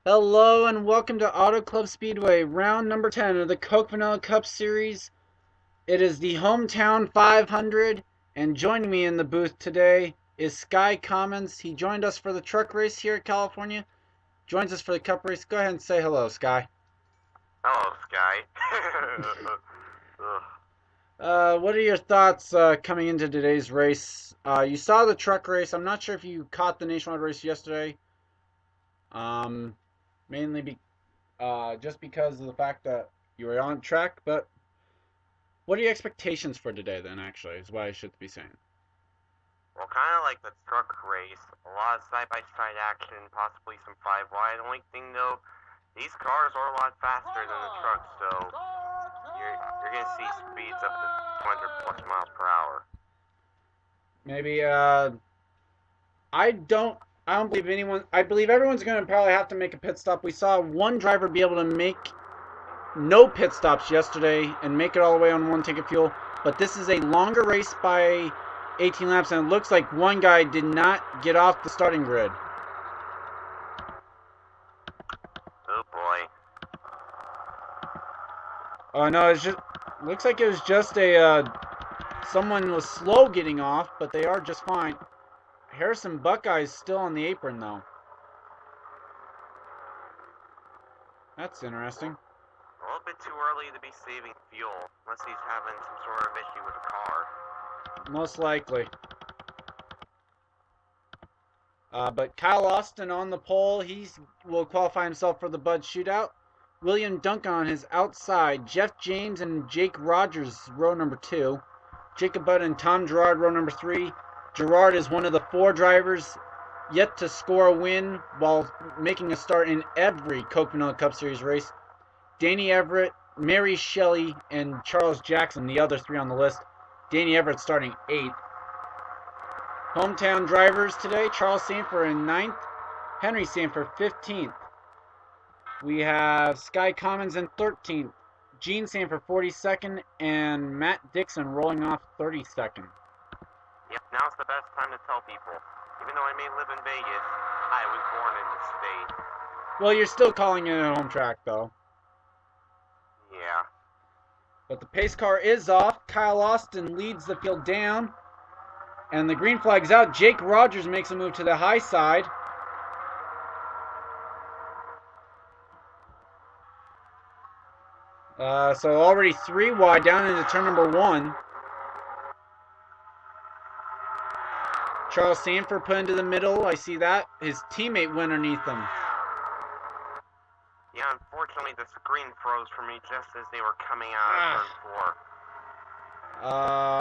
Hello and welcome to Auto Club Speedway, round number 10 of the Coke Vanilla Cup Series. It is the Hometown 500, and joining me in the booth today is Sky Commons. He joined us for the truck race here in California, joins us for the Cup race. Go ahead and say hello, Sky. Hello, Sky. What are your thoughts coming into today's race? You saw the truck race. I'm not sure if you caught the nationwide race yesterday. Um, mainly just because of the fact that you were on track, but what are your expectations for today, then, actually, is what I should be saying. Well, kind of like the truck race, a lot of side-by-side action, possibly some 5 wide. Only thing, though, these cars are a lot faster than the trucks, so you're going to see speeds up to 200 plus miles per hour. Maybe, I don't, I don't believe anyone, I believe everyone's going to probably have to make a pit stop. We saw one driver be able to make no pit stops yesterday and make it all the way on one ticket fuel, but this is a longer race by 18 laps, and it looks like one guy did not get off the starting grid. Oh boy. Oh no, it's just looks like it was just a someone was slow getting off, but they are just fine. Harrison Buckeye's still on the apron though. That's interesting. A little bit too early to be saving fuel, unless he's having some sort of issue with the car. Most likely. But Kyle Austin on the pole. He will qualify himself for the Bud Shootout. William Duncan on his outside. Jeff James and Jake Rogers, row number 2. Jacob Budd and Tom Gerard, row number 3. Gerard is one of the 4 drivers yet to score a win while making a start in every Coke Vanilla Cup Series race. Danny Everett, Mary Shelley, and Charles Jackson, the other 3 on the list. Danny Everett starting 8th. Hometown drivers today, Charles Sanford in 9th, Henry Sanford 15th. We have Sky Commons in 13th, Gene Sanford 42nd, and Matt Dixon rolling off 32nd. Yep, now's the best time to tell people. Even though I may live in Vegas, I was born in the state. Well, you're still calling it a home track, though. Yeah. But the pace car is off. Kyle Austin leads the field down. And the green flag's out. Jake Rogers makes a move to the high side. So already 3 wide down into turn number 1. Charles Sanford put into the middle. I see that. His teammate went underneath him. Yeah, unfortunately the screen froze for me just as they were coming out of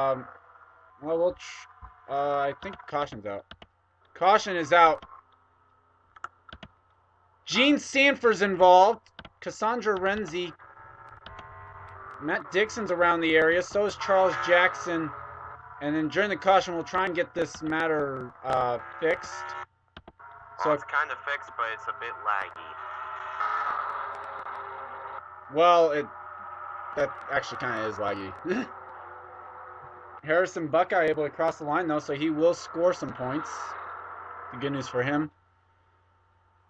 turn 4. Well, I think caution's out. Caution is out. Gene Sanford's involved. Cassandra Renzi. Matt Dixon's around the area. So is Charles Jackson. And then during the caution, we'll try and get this matter fixed. So it's kind of fixed, but it's a bit laggy. Well, that actually kind of is laggy. Harrison Buckeye able to cross the line, though, so he will score some points. The good news for him.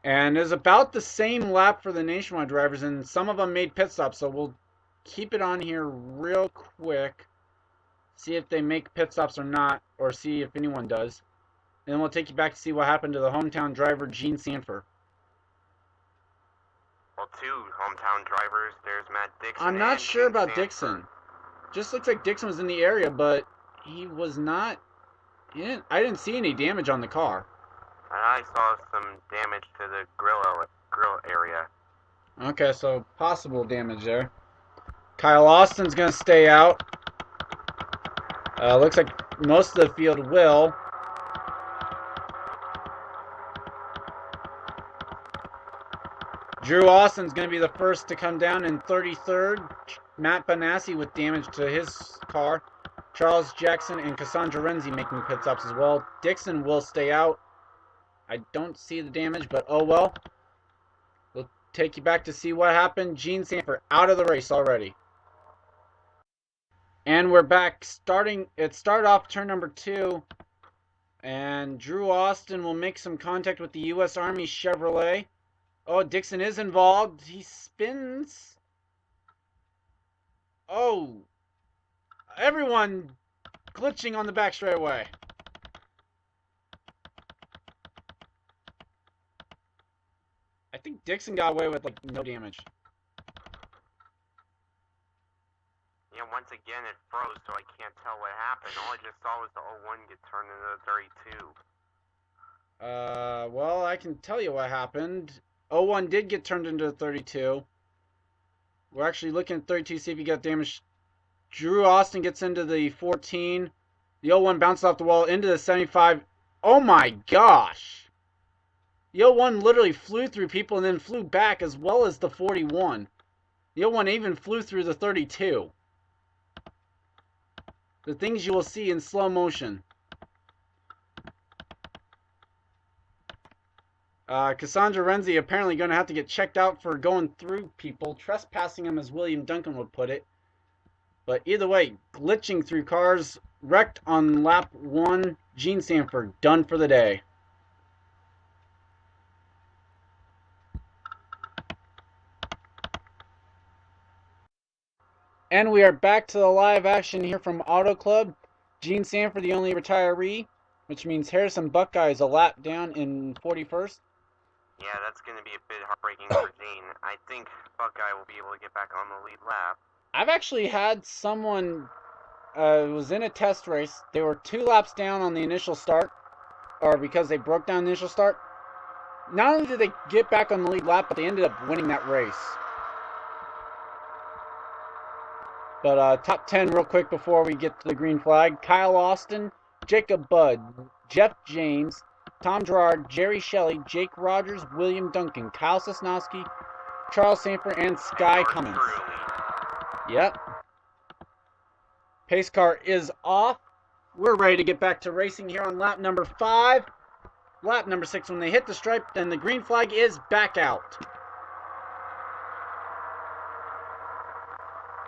And it's about the same lap for the nationwide drivers, and some of them made pit stops, so we'll keep it on here real quick. See if they make pit stops or not, or see if anyone does. And then we'll take you back to see what happened to the hometown driver, Gene Sanford. Well, 2 hometown drivers. There's Matt Dixon. I'm not sure Gene about Sanford. Dixon. Just looks like Dixon was in the area, but he was not. I didn't see any damage on the car. I saw some damage to the grill area. Okay, so possible damage there. Kyle Austin's going to stay out. Looks like most of the field will. Drew Austin's going to be the first to come down in 33rd. Matt Benassi with damage to his car. Charles Jackson and Cassandra Renzi making pit stops as well. Dixon will stay out. I don't see the damage, but oh well. We'll take you back to see what happened. Gene Sanford out of the race already. And we're back. It started off turn number 2. And Drew Austin will make some contact with the U.S. Army Chevrolet. Oh, Dixon is involved. He spins. Oh, everyone glitching on the back straightaway. I think Dixon got away with like no damage. Yeah, once again it froze, so I can't tell what happened. All I just saw was the 01 get turned into the 32. Well, I can tell you what happened. 01 did get turned into a 32. We're actually looking at 32, see if he got damaged. Drew Austin gets into the 14. The 01 bounced off the wall into the 75. Oh my gosh! The 01 literally flew through people and then flew back, as well as the 41. The 01 even flew through the 32. The things you will see in slow motion. Cassandra Renzi apparently going to have to get checked out for going through people, trespassing them, as William Duncan would put it. But either way, glitching through cars, wrecked on lap 1. Gene Sanford, done for the day. And we are back to the live action here from Auto Club. Gene Sanford, the only retiree, which means Harrison Buckeye is a lap down in 41st. Yeah, that's going to be a bit heartbreaking for Gene. I think Buckeye will be able to get back on the lead lap. I've actually had someone was in a test race. They were 2 laps down on the initial start, or because they broke down the initial start. Not only did they get back on the lead lap, but they ended up winning that race. But top 10 real quick before we get to the green flag. Kyle Austin, Jacob Budd, Jeff James, Tom Gerard, Jerry Shelley, Jake Rogers, William Duncan, Kyle Sosnowski, Charles Sanford, and Sky Cummins. Yep. Pace car is off. We're ready to get back to racing here on lap number 5. Lap number 6, when they hit the stripe, then the green flag is back out.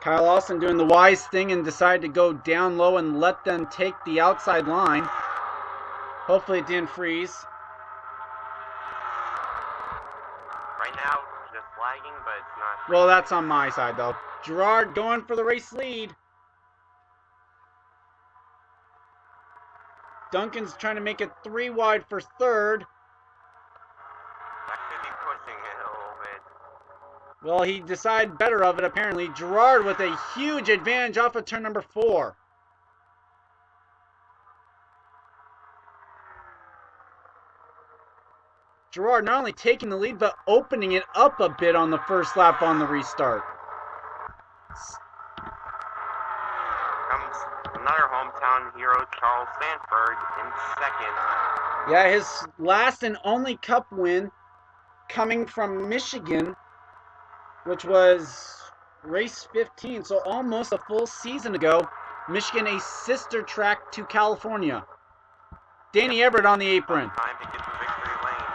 Kyle Austin doing the wise thing and decided to go down low and let them take the outside line. Hopefully it didn't freeze. Right now, just lagging, but it's not. Well, that's on my side, though. Gerard going for the race lead. Duncan's trying to make it 3 wide for 3rd. That could be pushing it a little bit. Well, he decided better of it, apparently. Gerard with a huge advantage off of turn number 4. Gerard not only taking the lead, but opening it up a bit on the first lap on the restart. Comes another hometown hero, Charles Sanford, in 2nd. Yeah, his last and only Cup win coming from Michigan, which was race 15, so almost a full season ago. Michigan, a sister track to California. Danny Everett on the apron. Time to get the victory lane now.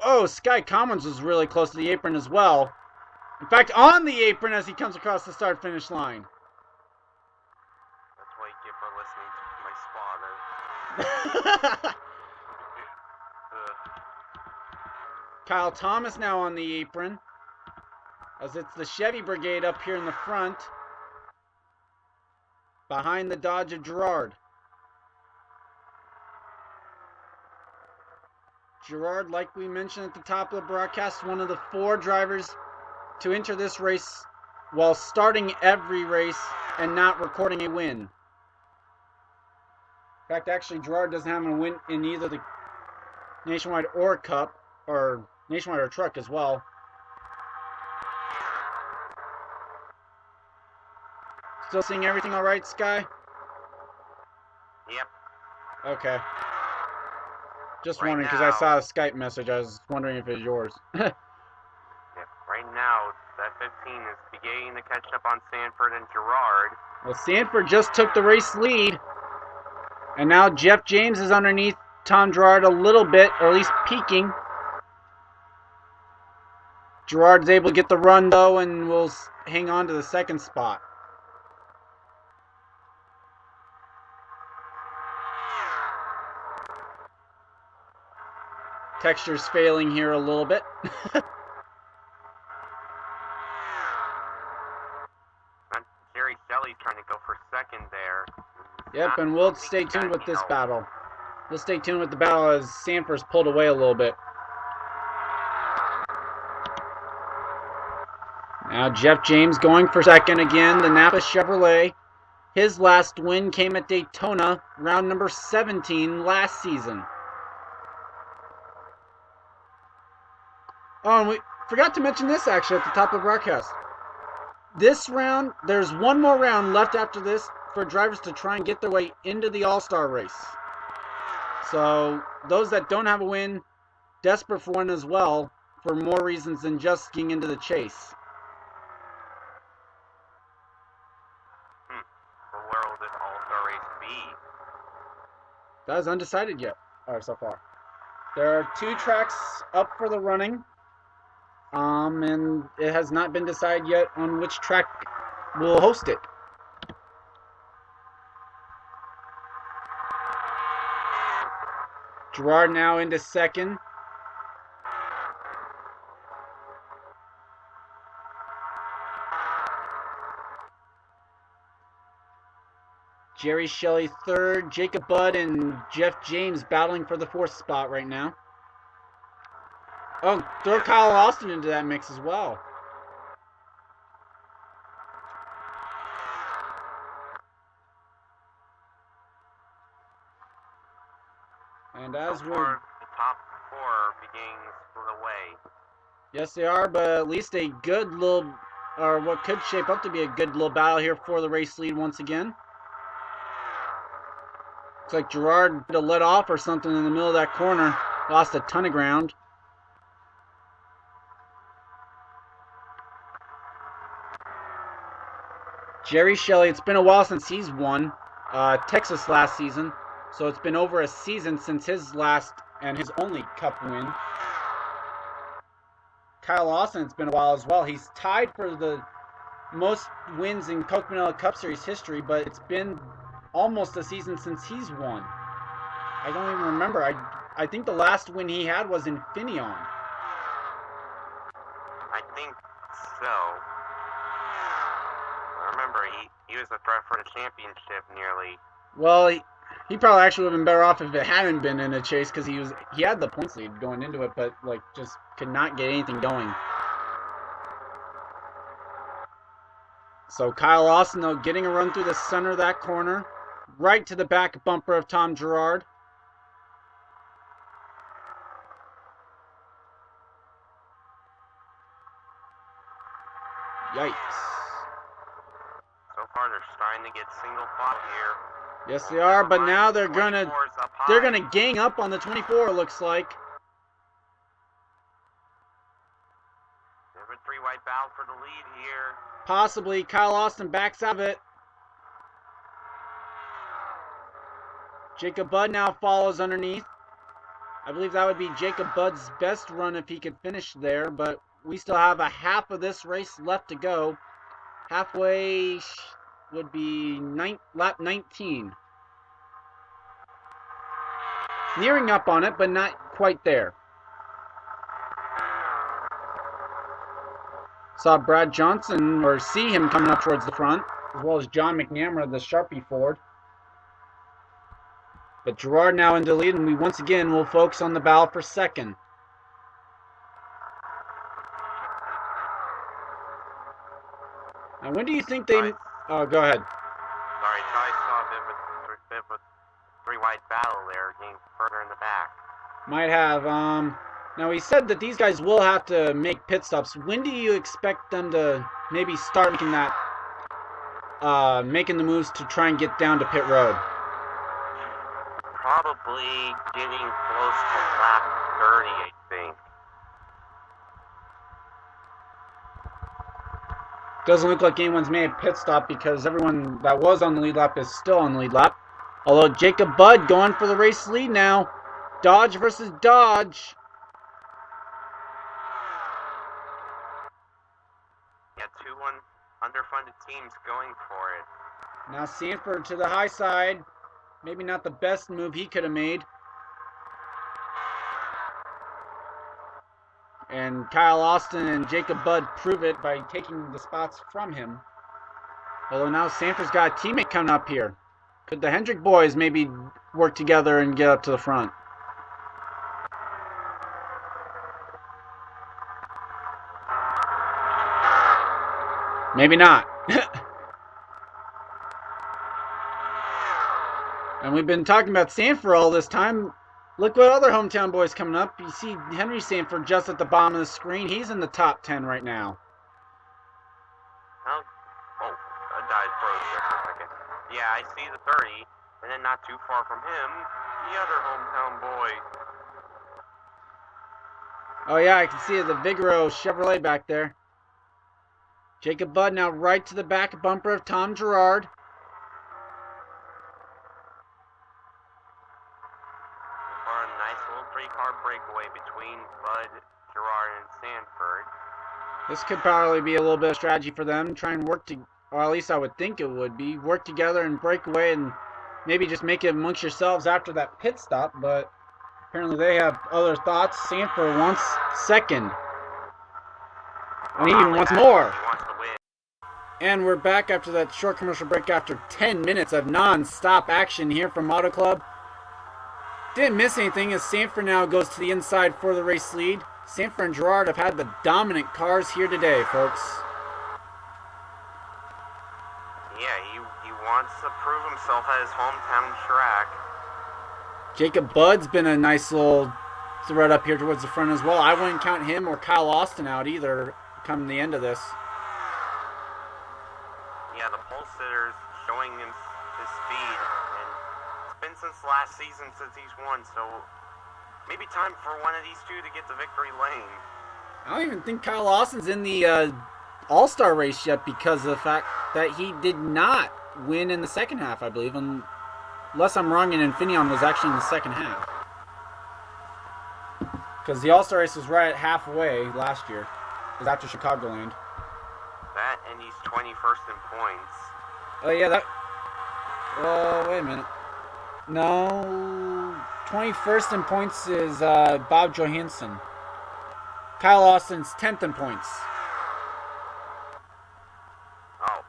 Oh, Sky Commons was really close to the apron as well. In fact, on the apron as he comes across the start-finish line. That's what you get for listening to my spotter. Kyle Thomas now on the apron, as it's the Chevy Brigade up here in the front, behind the Dodge of Gerard. Gerard, like we mentioned at the top of the broadcast, one of the 4 drivers to enter this race while starting every race and not recording a win. In fact, actually, Gerard doesn't have a win in either the Nationwide or Cup, or Nationwide or Truck as well. Still seeing everything all right, Sky? Yep. Okay. Just Right wondering, because I now- saw a Skype message. I was wondering if it was yours. Yep. Right now, that 15 is beginning to catch up on Sanford and Gerard. Well, Sanford just took the race lead. And now Jeff James is underneath Tom Gerard a little bit, or at least peeking. Gerard's able to get the run, though, and will hang on to the 2nd spot. Texture's failing here a little bit. Jerry Shelley trying to go for second there. Yep, and we'll stay tuned with this battle. We'll stay tuned with the battle as Sanford's pulled away a little bit. Now Jeff James going for second again, the Napa Chevrolet. His last win came at Daytona, round number 17 last season. Oh, and we forgot to mention this actually at the top of the broadcast. This round, there's one more round left after this for drivers to try and get their way into the All-Star race. So those that don't have a win, desperate for one as well, for more reasons than just getting into the chase. Where will this All-Star race be? That is undecided yet, or so far. There are 2 tracks up for the running, and it has not been decided yet on which track will host it. Gerard now into second. Jerry Shelley third, Jacob Budd and Jeff James battling for the 4th spot right now. Oh, throw Kyle Austin into that mix as well. And as so we're... the top 4 beginning to split away. Yes, they are, but at least a good little... or what could shape up to be a good little battle here for the race lead once again. Looks like Gerard had to let off or something in the middle of that corner. Lost a ton of ground. Jerry Shelley, it's been a while since he's won Texas last season. So it's been over a season since his last and his only Cup win. Kyle Austin, it's been a while as well. He's tied for the most wins in Coke Vanilla Cup Series history, but it's been almost a season since he's won. I don't even remember. I think the last win he had was in Finion. I think so. I remember he was a threat for the championship nearly. Well, he probably actually would have been better off if it hadn't been in a chase, because he had the points lead going into it, but like just could not get anything going. So Kyle Austin though getting a run through the center of that corner, right to the back bumper of Tom Gerard. Yikes. So far they're starting to get single file here. Yes, they are, but now they're gonna gang up on the 24. It looks like. They have a 3-wide battle for the lead here. Possibly Kyle Austin backs out of it. Jacob Budd now follows underneath. I believe that would be Jacob Budd's best run if he could finish there, but we still have a half of this race left to go. Halfway would be lap 19. Nearing up on it, but not quite there. Saw Brad Johnson, or see him coming up towards the front, as well as John McNamara, the Sharpie Ford. But Gerard now in the lead, and we once again will focus on the battle for second. And when do you think they... Oh, go ahead. Sorry, I saw a bit of a 3-wide battle there, getting further in the back. Might have. Now, he said that these guys will have to make pit stops. When do you expect them to maybe start making that... making the moves to try and get down to pit road? Probably getting close to lap 30, I think. Doesn't look like anyone's made a pit stop because everyone that was on the lead lap is still on the lead lap. Although Jacob Budd going for the race lead now. Dodge versus Dodge. Yeah, 2 underfunded teams going for it. Now Sanford to the high side. Maybe not the best move he could have made. And Kyle Austin and Jacob Budd prove it by taking the spots from him. Although now Sanford's got a teammate coming up here. Could the Hendrick boys maybe work together and get up to the front? Maybe not. And we've been talking about Sanford all this time. Look what other hometown boys coming up. You see Henry Sanford just at the bottom of the screen. He's in the top 10 right now. Oh, I died froze there for a second. Yeah, I see the 30, and then not too far from him, the other hometown boy. Oh yeah, I can see the Vigoro Chevrolet back there. Jacob Budd now right to the back bumper of Tom Gerard. A nice little three-car breakaway between Budd, Gerard, and Sanford. This could probably be a little bit of strategy for them. Try and work to, or at least I would think it would be, work together and break away and maybe just make it amongst yourselves after that pit stop. But apparently they have other thoughts. Sanford wants second. And he even wants more. He wants to win. And we're back after that short commercial break after 10 minutes of non-stop action here from Auto Club. Didn't miss anything as Sanford now goes to the inside for the race lead. Sanford and Gerard have had the dominant cars here today, folks. Yeah, he wants to prove himself at his hometown track. Jacob Budd's been a nice little thread up here towards the front as well. I wouldn't count him or Kyle Austin out either come the end of this. Yeah, the pole sitter's showing him his speed, and it's been since last season since he's won, so maybe time for one of these two to get the victory lane. I don't even think Kyle Austin's in the All-Star race yet because of the fact that he did not win in the second half, I believe, unless I'm wrong and Infineon was actually in the second half. Because the All-Star race was right at halfway last year. It was after Chicagoland. That, and he's 21st in points. Oh, yeah, that... wait a minute. No... 21st in points is Bob Johansson. Kyle Austin's 10th in points. Oh,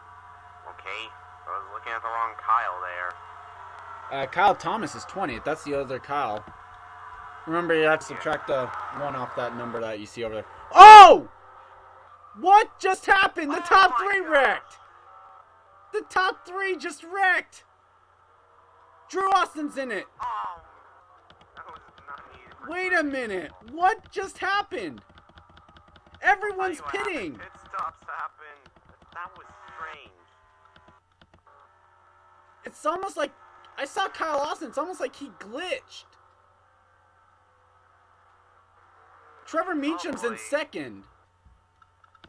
okay. I was looking at the wrong Kyle there. Kyle Thomas is 20th. That's the other Kyle. Remember, you have to subtract the 1 off that number that you see over there. Oh! What just happened? The top 3 wrecked! The top 3 just wrecked! Drew Austin's in it! Oh, that was not needed. Wait a minute! What just happened? Everyone's I'll tell you what pitting! happened. Pit stops happened. That was strange. It's almost like... I saw Kyle Austin. It's almost like he glitched. Trevor Meacham's in second.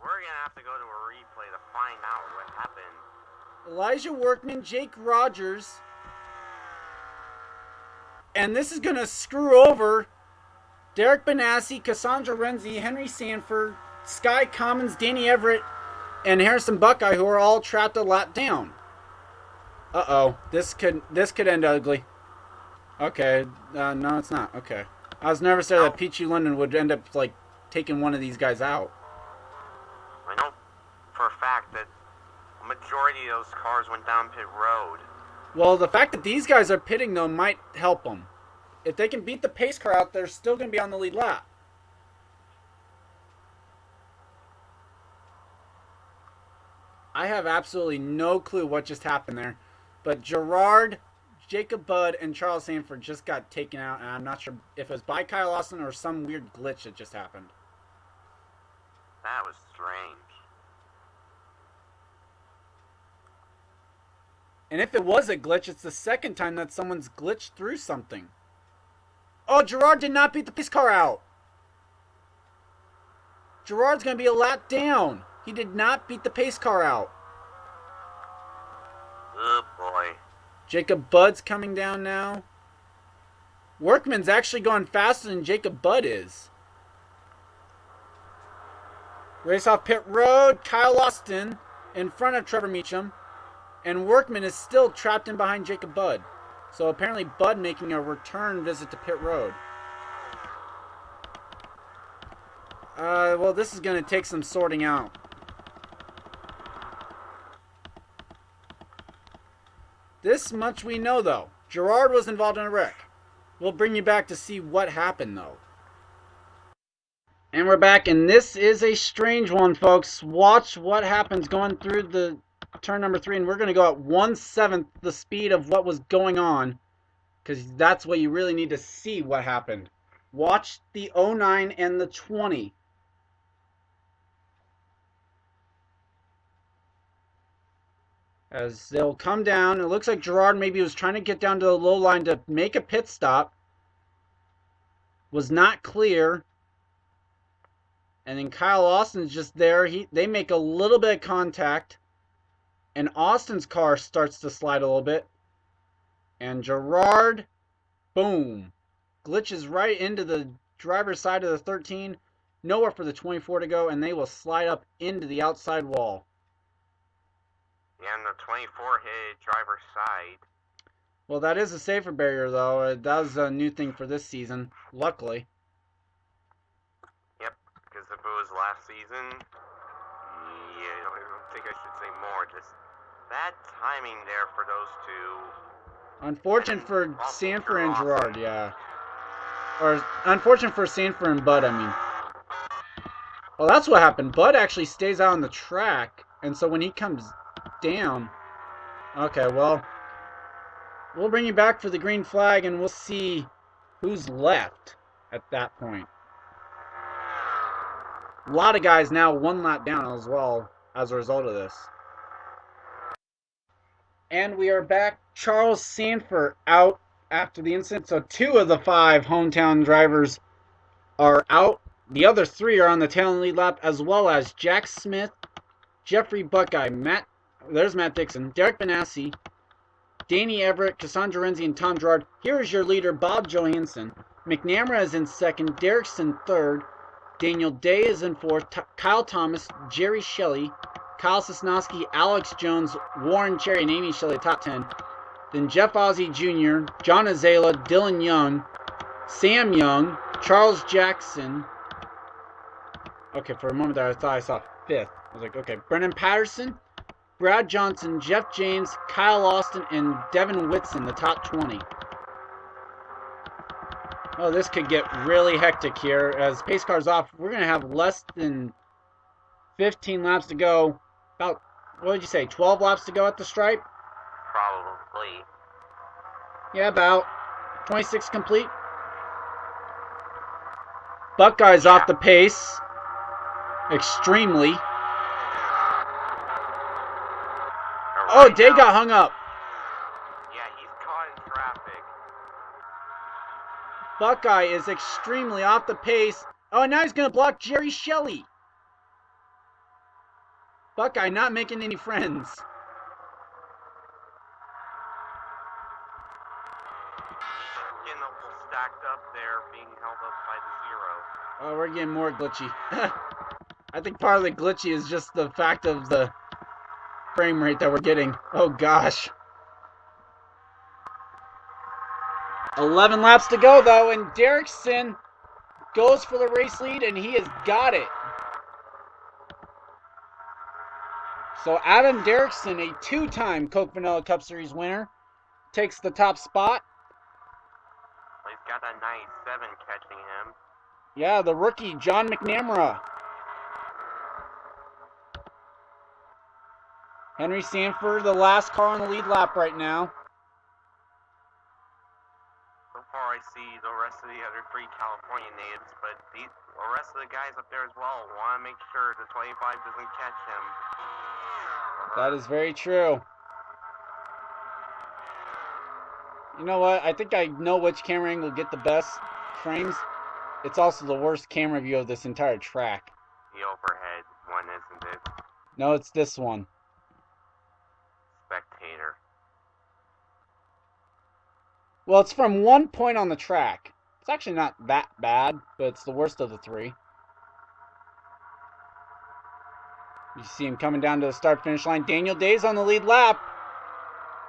We're going to have to go to a replay to find out what happened. Elijah Workman, Jake Rogers. And this is going to screw over Derek Benassi, Cassandra Renzi, Henry Sanford, Sky Commons, Danny Everett, and Harrison Buckeye, who are all trapped a lap down. Uh-oh. This could end ugly. Okay. No, it's not. Okay. I was nervous there that Peachy London would end up, like, taking one of these guys out. I know for a fact that a majority of those cars went down pit road. Well, the fact that these guys are pitting, though, might help them. If they can beat the pace car out, they're still going to be on the lead lap. I have absolutely no clue what just happened there. But Gerard, Jacob Budd, and Charles Sanford just got taken out, and I'm not sure if it was by Kyle Austin or some weird glitch that just happened. That was strange. And if it was a glitch, it's the second time that someone's glitched through something. Oh, Gerard did not beat the pace car out. Gerard's going to be a lap down. He did not beat the pace car out. Oh, boy. Jacob Budd's coming down now. Workman's actually going faster than Jacob Budd is. Race off pit road. Kyle Austin in front of Trevor Meacham. And Workman is still trapped in behind Jacob Budd. So apparently Budd making a return visit to pit road. Well, this is going to take some sorting out. This much we know, though. Gerard was involved in a wreck. We'll bring you back to see what happened, though. And we're back, and this is a strange one, folks. Watch what happens going through the turn number 3, and we're going to go at 1/7 the speed of what was going on, because that's what you really need to see what happened. Watch the 09 and the 20. As they'll come down, it looks like Gerard maybe was trying to get down to the low line to make a pit stop. Was not clear. And then Kyle Austin's just there. They make a little bit of contact. And Austin's car starts to slide a little bit. And Gerard, boom, glitches right into the driver's side of the 13. Nowhere for the 24 to go, and they will slide up into the outside wall. Yeah, and the 24 hit driver's side. Well, that is a safer barrier, though. That was a new thing for this season, luckily. Yep, because if it was last season, yeah, I don't think I should say more. Just bad timing there for those two. Unfortunate for Sanford and Gerard, yeah. Or unfortunate for Sanford and Bud, I mean. Well, that's what happened. Bud actually stays out on the track, and so when he comes down... Okay, well, we'll bring you back for the green flag, and we'll see who's left at that point. A lot of guys now 1 lap down as well as a result of this. And we are back. Charles Sanford out after the incident. So 2 of the 5 hometown drivers are out. The other 3 are on the tail and lead lap, as well as Jack Smith, Jeffrey Buckeye, there's Matt Dixon, Derek Benassi, Danny Everett, Cassandra Renzi, and Tom Gerard. Here is your leader, Bob Johansson. McNamara is in 2nd, Derrickson 3rd, Daniel Day is in 4th, Kyle Thomas, Jerry Shelley, Kyle Sosnowski, Alex Jones, Warren Cherry, and Amy Shelley, top 10. Then Jeff Ozzie Jr., John Azala, Dylan Young, Sam Young, Charles Jackson. Okay, for a moment there I thought I saw 5th. I was like, okay. Brennan Patterson, Brad Johnson, Jeff James, Kyle Austin, and Devin Whitson, the top 20. Oh, this could get really hectic here. As pace car's off, we're going to have less than 15 laps to go. About, what did you say, 12 laps to go at the stripe? Probably. Yeah, about 26 complete. Buckeye's off the pace. Extremely. Oh, Day got hung up. Yeah, he's caught in traffic. Buckeye is extremely off the pace. Oh, and now he's going to block Jerry Shelley. Buckeye not making any friends. Getting a little stacked up there, being held up by the 0. Oh, we're getting more glitchy. I think part of the glitchy is just the fact of the frame rate that we're getting. Oh, gosh. 11 laps to go, though, and Derrickson goes for the race lead, and he has got it. So Adam Derrickson, a 2-time Coke Vanilla Cup Series winner, takes the top spot. He's got a nice 7 catching him. Yeah, the rookie, John McNamara. Henry Sanford, the last car on the lead lap right now. So far I see the rest of the other 3 California natives, but the rest of the guys up there as well want to make sure the 25 doesn't catch him. That is very true. You know what? I think I know which camera angle will get the best frames. It's also the worst camera view of this entire track. The overhead one, isn't it? No, it's this one. Spectator. Well, it's from one point on the track. It's actually not that bad, but it's the worst of the 3. You see him coming down to the start-finish line. Daniel Day's on the lead lap.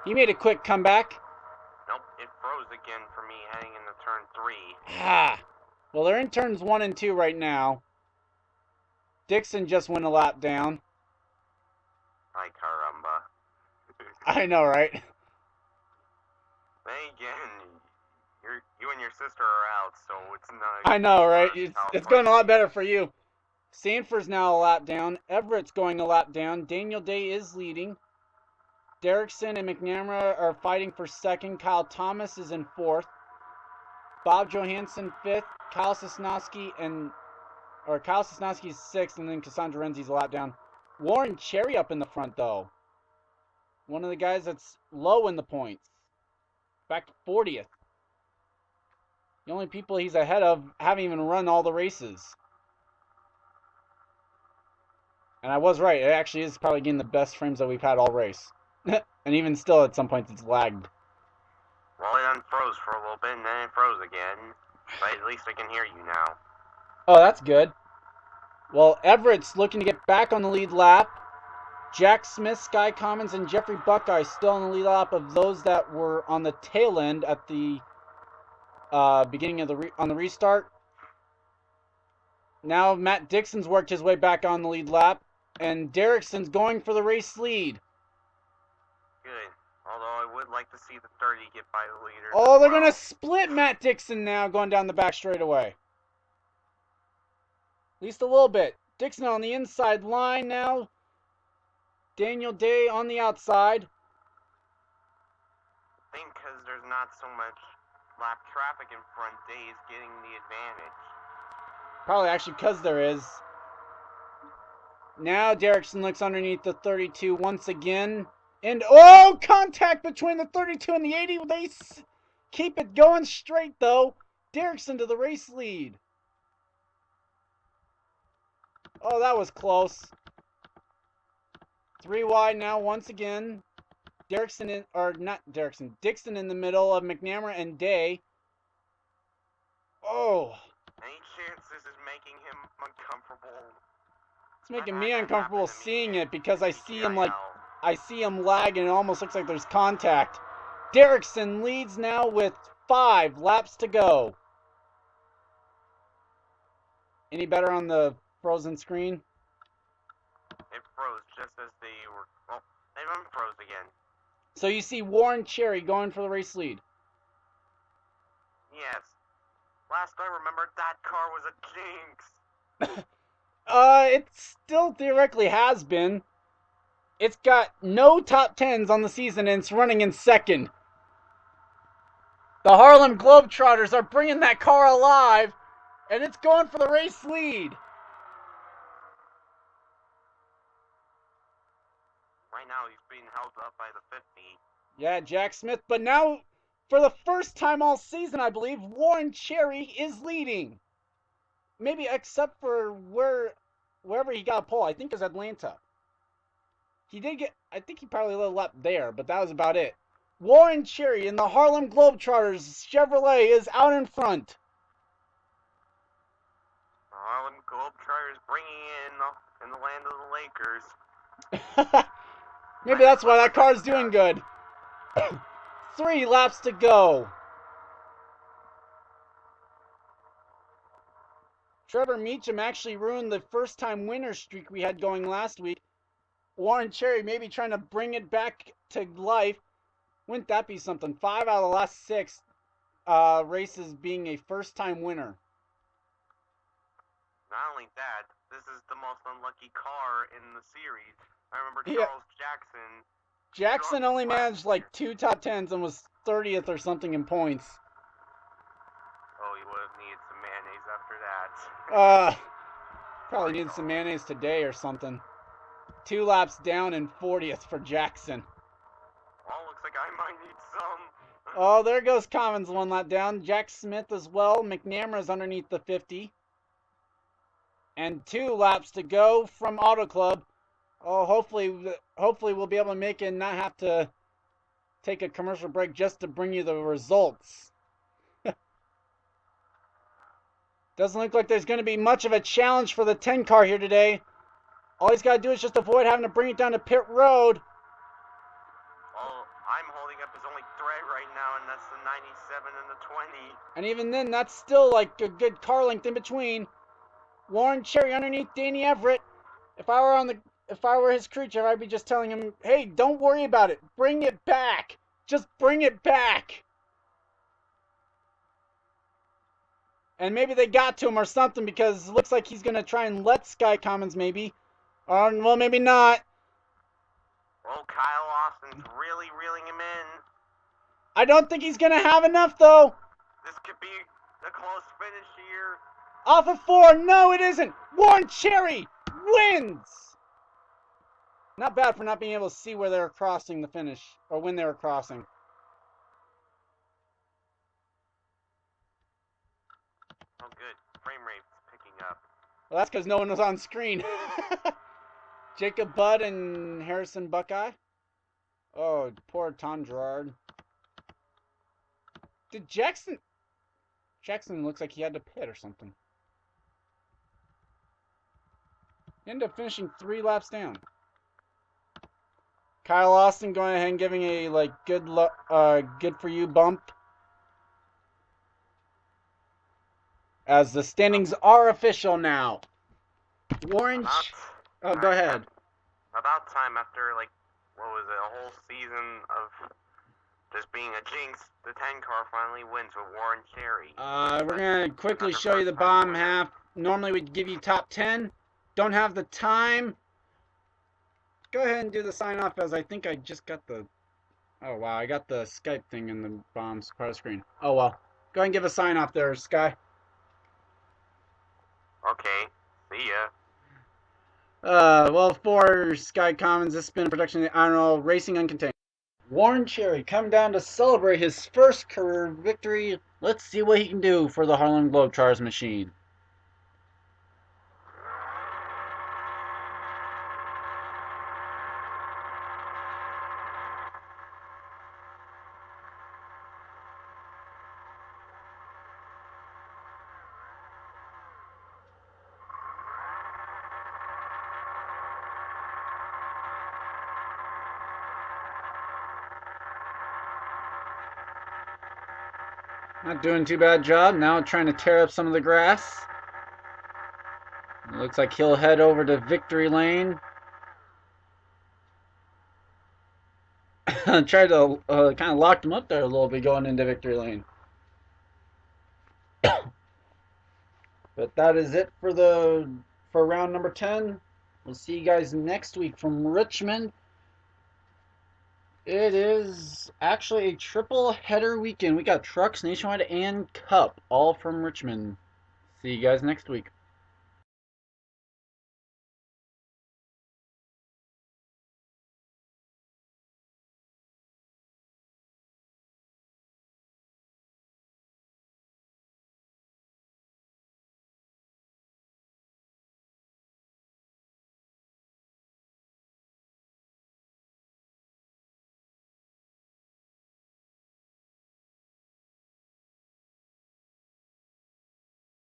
He made a quick comeback. Nope, it froze again for me heading into turn 3. Ah. Well, they're in turns 1 and 2 right now. Dixon just went a lap down. Ay, caramba. I know, right? Then again, you and your sister are out, so it's not. I know, right? How It's far going a lot you- better for you. Sanford's now a lap down. Everett's going a lap down. Daniel Day is leading. Derrickson and McNamara are fighting for second. Kyle Thomas is in fourth. Bob Johansson fifth. Kyle Sosnowski is sixth, and then Cassandra Renzi's a lap down. Warren Cherry up in the front, though. One of the guys that's low in the points. Back to 40th. The only people he's ahead of haven't even run all the races. And I was right. It actually is probably getting the best frames that we've had all race. And even still, at some points, it's lagged. Well, it unfroze for a little bit, and then it froze again. But at least I can hear you now. Oh, that's good. Well, Everett's looking to get back on the lead lap. Jack Smith, Sky Commons, and Jeffrey Buckeye still on the lead lap of those that were on the tail end at the beginning of on the restart. Now Matt Dixon's worked his way back on the lead lap, and Derrickson's going for the race lead. Good. Although I would like to see the 30 get by the leader. Oh, they're going to split Matt Dixon now going down the back straightaway. At least a little bit. Dixon on the inside line now. Daniel Day on the outside. I think because there's not so much lap traffic in front, Day is getting the advantage. Probably actually because there is. Now Derrickson looks underneath the 32 once again. And, oh, contact between the 32 and the 80. They keep it going straight, though. Derrickson to the race lead. Oh, that was close. 3 wide now once again. Dixon in the middle of McNamara and Day. Oh. Any chance this is making him uncomfortable? It's making me uncomfortable seeing it because I see him lag and it almost looks like there's contact. Derrickson leads now with 5 laps to go. Any better on the frozen screen? It froze just as they were. Well, it unfroze again. So you see Warren Cherry going for the race lead. Yes. Last I remembered, that car was a jinx. It still theoretically has been. It's got no top 10s on the season and it's running in second. The Harlem Globetrotters are bringing that car alive and it's going for the race lead. Right now he's being held up by the 50. Yeah, Jack Smith, but now for the first time all season, I believe, Warren Cherry is leading. Maybe except for wherever he got a pole. I think it was Atlanta. I think he probably led a lap there, but that was about it. Warren Cherry in the Harlem Globetrotters Chevrolet is out in front. The Harlem Globetrotters bringing in the land of the Lakers. Maybe that's why that car's doing good. 3 laps to go. Trevor Meacham actually ruined the first-time winner streak we had going last week. Warren Cherry maybe trying to bring it back to life. Wouldn't that be something? 5 out of the last 6 races being a first-time winner. Not only that, this is the most unlucky car in the series. I remember Charles Jackson. Jackson only managed like 2 top 10s and was 30th or something in points. Oh, he would have needed some mayonnaise after that. Probably needed some mayonnaise today or something. 2 laps down and 40th for Jackson. Oh, looks like I might need some. Oh, there goes Commons 1 lap down. Jack Smith as well. McNamara's underneath the 50. And 2 laps to go from Auto Club. Oh, hopefully we'll be able to make it and not have to take a commercial break just to bring you the results. Doesn't look like there's going to be much of a challenge for the 10 car here today. All he's got to do is just avoid having to bring it down to pit road. All I'm holding up is only thread right now, and that's the 97 and the 20. And even then, that's still like a good car length in between. Warren Cherry underneath Danny Everett. If I were his creature, I'd be just telling him, "Hey, don't worry about it. Bring it back. Just bring it back." And maybe they got to him or something, because it looks like he's gonna try and let Sky Commons maybe. Or well, maybe not. Well, Kyle Austin's really reeling him in. I don't think he's gonna have enough though. This could be a close finish here. Off of 4, no it isn't. Warren Cherry wins. Not bad for not being able to see where they were crossing the finish, or when they were crossing. Oh good, frame rate's picking up. Well, that's because no one was on screen. Jacob Budd and Harrison Buckeye. Oh, poor Tom Gerard. Did Jackson looks like he had to pit or something. He ended up finishing 3 laps down. Kyle Austin going ahead and giving a good for you bump, as the standings are official now. Warren. Oh, go ahead. About time, after like what was it, a whole season of just being a jinx, the 10 car finally wins with Warren Cherry. We're gonna quickly show you the bottom half. Normally we'd give you top 10. Don't have the time. Go ahead and do the sign off, as I think I just got the... Oh wow, I got the Skype thing in the bottom part of the screen. Oh well. Go ahead and give a sign off there, Sky. Okay, see ya. Well, for Sky Commons, this has been a production of the INORL Racing Uncontained. Warren Cherry come down to celebrate his first career victory. Let's see what he can do for the Harlem Globetrotters machine. Not doing too bad job. Now trying to tear up some of the grass. It looks like he'll head over to victory lane. Tried to kind of lock him up there a little bit going into victory lane. But that is it for round number 10. We'll see you guys next week from Richmond. It is actually a triple header weekend. We got trucks, nationwide, and cup, all from Richmond. See you guys next week.